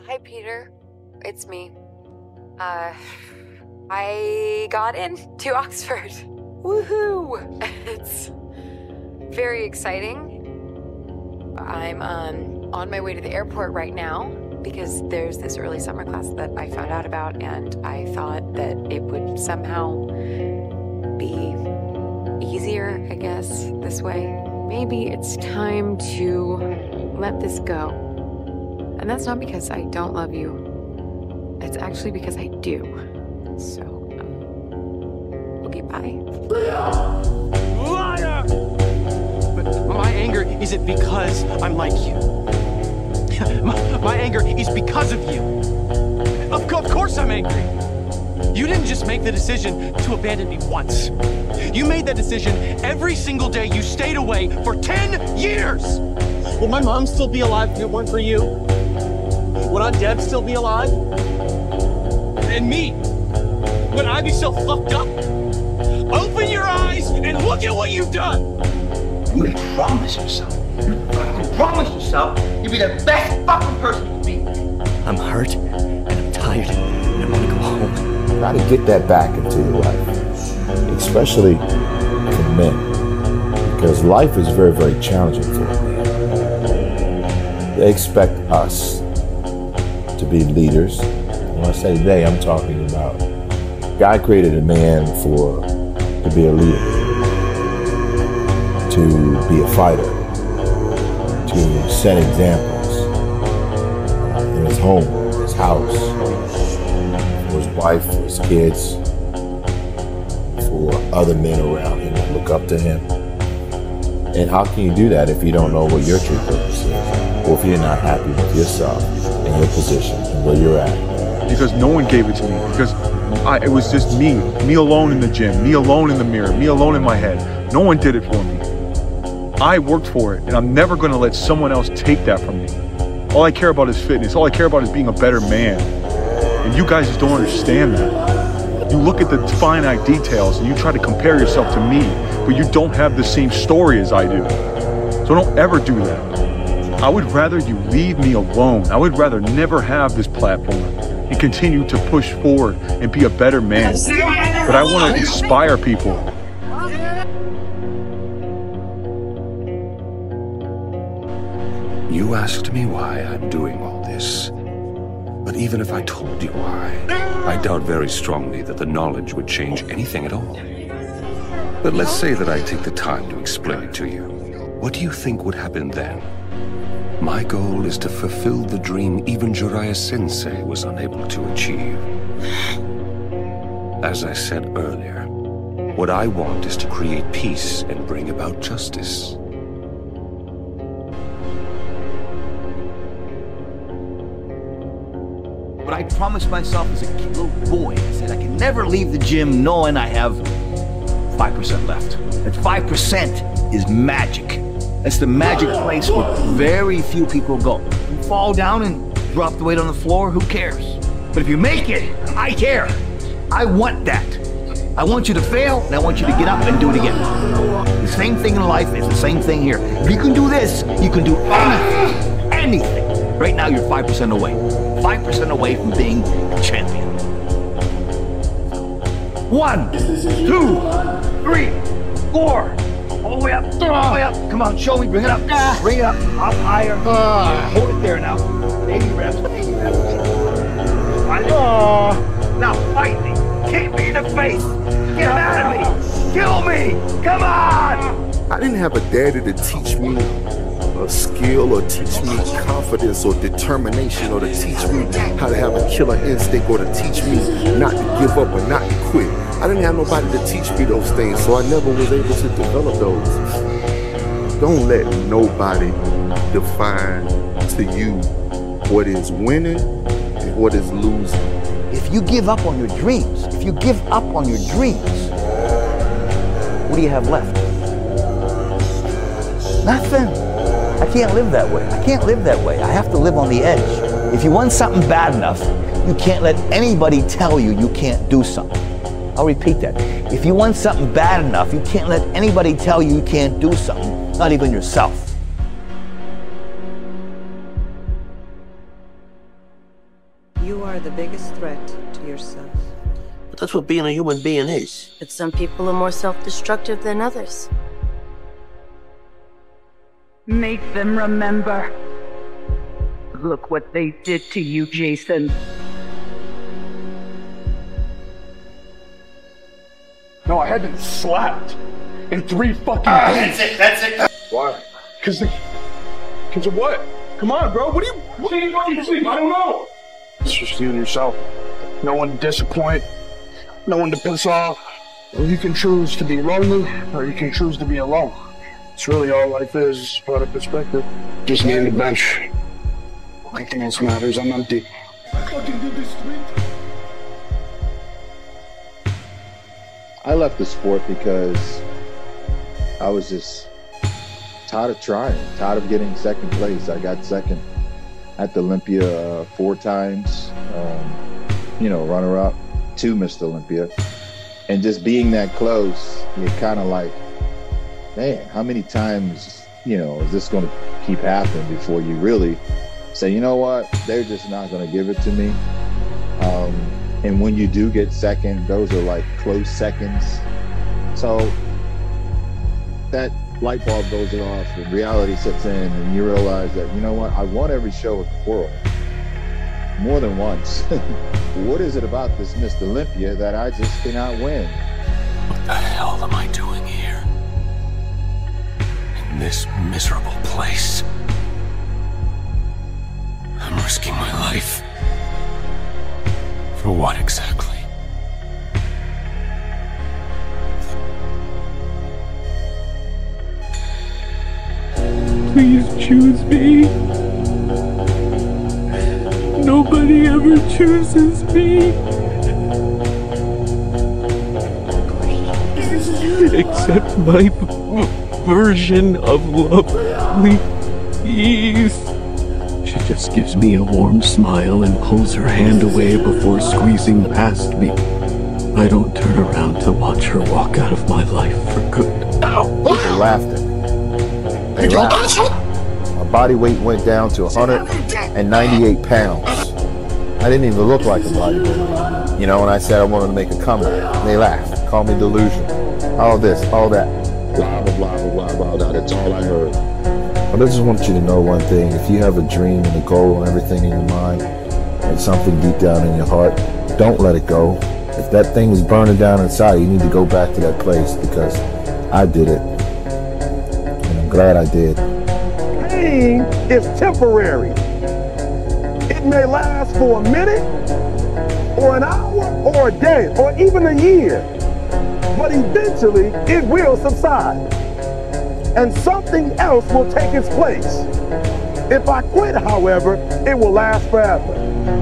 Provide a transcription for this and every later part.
Hi, Peter. It's me. I got into Oxford. Woohoo! It's very exciting. I'm on my way to the airport right now because there's this early summer class that I found out about, and I thought that it would somehow be easier, I guess, this way. Maybe it's time to let this go. And that's not because I don't love you. It's actually because I do. So, okay, bye. Liar! But my anger isn't because I'm like you. My anger is because of you. Of course I'm angry. You didn't just make the decision to abandon me once. You made that decision every single day you stayed away for 10 years! Would my mom still be alive if it weren't for you? Would Aunt Deb still be alive? And me? Would I be so fucked up? Open your eyes and look at what you've done! You can promise yourself. You promise yourself you'll be the best fucking person to be. I'm hurt, and I'm tired, and I want to go home. Try to get that back into your life, especially for men, because life is very, very challenging for men. They expect us to be leaders. When I say they, I'm talking about God created a man to be a leader, to be a fighter, to set examples in his home, his house, for his wife, for his kids, for other men around him that look up to him. And how can you do that if you don't know what your true purpose is, or if you're not happy with yourself and your position and where you're at? Because no one gave it to me, because it was just me alone in the gym, me alone in the mirror, me alone in my head. No one did it for me. I worked for it, and I'm never going to let someone else take that from me. All I care about is fitness. All I care about is being a better man. And you guys just don't understand that. You look at the finite details and you try to compare yourself to me, but you don't have the same story as I do. So don't ever do that. I would rather you leave me alone. I would rather never have this platform and continue to push forward and be a better man. But I want to inspire people. You asked me why I'm doing all this. But even if I told you why, I doubt very strongly that the knowledge would change anything at all. But let's say that I take the time to explain it to you. What do you think would happen then? My goal is to fulfill the dream even Jiraiya Sensei was unable to achieve. As I said earlier, what I want is to create peace and bring about justice. But I promised myself as a little boy, I said I can never leave the gym knowing I have 5% left. That 5% is magic. That's the magic place where very few people go. You fall down and drop the weight on the floor, who cares? But if you make it, I care. I want that. I want you to fail, and I want you to get up and do it again. The same thing in life is the same thing here. If you can do this, you can do anything. Anything. Right now, you're 5% away. 5% away from being a champion. 1, 2, 3, 4. All the way up, all the way up. Come on, show me, bring it up. Bring it up, higher. Hold it there now. 80 reps, 80 reps. Now fight me. Kick me in the face. Get mad at me. Kill me. Come on. I didn't have a daddy to teach me a skill or teach me confidence or determination or to teach me how to have a killer instinct or to teach me not to give up or not to quit. I didn't have nobody to teach me those things, so I never was able to develop those. Don't let nobody define to you what is winning and what is losing. If you give up on your dreams, what do you have left? Nothing. I can't live that way. I have to live on the edge. If you want something bad enough, you can't let anybody tell you you can't do something. I'll repeat that. If you want something bad enough, you can't let anybody tell you you can't do something, not even yourself. You are the biggest threat to yourself. But that's what being a human being is. But some people are more self-destructive than others. Make them remember. Look what they did to you, Jason. No, I had been slapped in 3 fucking days. That's it. Why? Cause of what? Come on, bro. What are you going to sleep? I don't know. It's just you and yourself. No one to disappoint. No one to piss off. Well, you can choose to be lonely, or you can choose to be alone. It's really all life is part of perspective. Just me and the bench. Nothing else matters. I'm empty. I fucking did this 3 times. I left the sport because I was just tired of trying, tired of getting second place. I got second at the Olympia 4 times, runner-up to Mr. Olympia. And just being that close, you're kind of like, man, how many times, is this going to keep happening before you really say, you know what, they're just not going to give it to me. And when you do get second, those are like close seconds. So that light bulb goes off and reality sets in and you realize that, you know what, I won every show in the world. More than once. What is it about this Mr. Olympia that I just cannot win? What the hell am I doing here? In this miserable place. I'm risking my life. For what exactly? Please choose me. Nobody ever chooses me. Except my version of love, please. She just gives me a warm smile and pulls her hand away before squeezing past me. I don't turn around to watch her walk out of my life for good. They laughed at me. They laughed. My body weight went down to 198 pounds. I didn't even look like a bodybuilder. And I said I wanted to make a comeback. They laughed, called me delusional. All this, all that. Blah, blah, blah, blah, blah, blah. That's all I heard. But I just want you to know one thing. If you have a dream and a goal and everything in your mind and something deep down in your heart, don't let it go. If that thing is burning down inside, you need to go back to that place because I did it. And I'm glad I did. Pain is temporary. It may last for a minute or an hour or a day or even a year. But eventually it will subside. And something else will take its place. If I quit, however, it will last forever.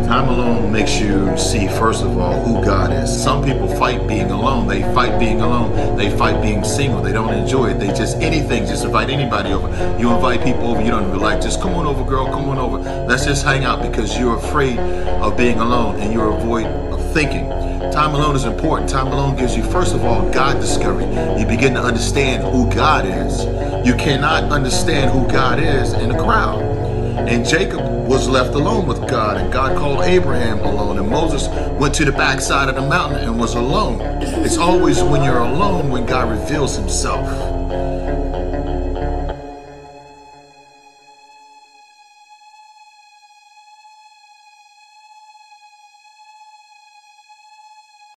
Time alone makes you see, first of all, who God is. Some people fight being alone. They fight being alone. They fight being single. They don't enjoy it. They just just invite anybody over. You invite people over you don't even like. Just come on over, girl, come on over. Let's just hang out because you're afraid of being alone and you're avoid of thinking. Time alone is important. Time alone gives you, first of all, God discovery. You begin to understand who God is. You cannot understand who God is in a crowd. And Jacob was left alone with God, and God called Abraham alone, and Moses went to the backside of the mountain and was alone. It's always when you're alone when God reveals himself.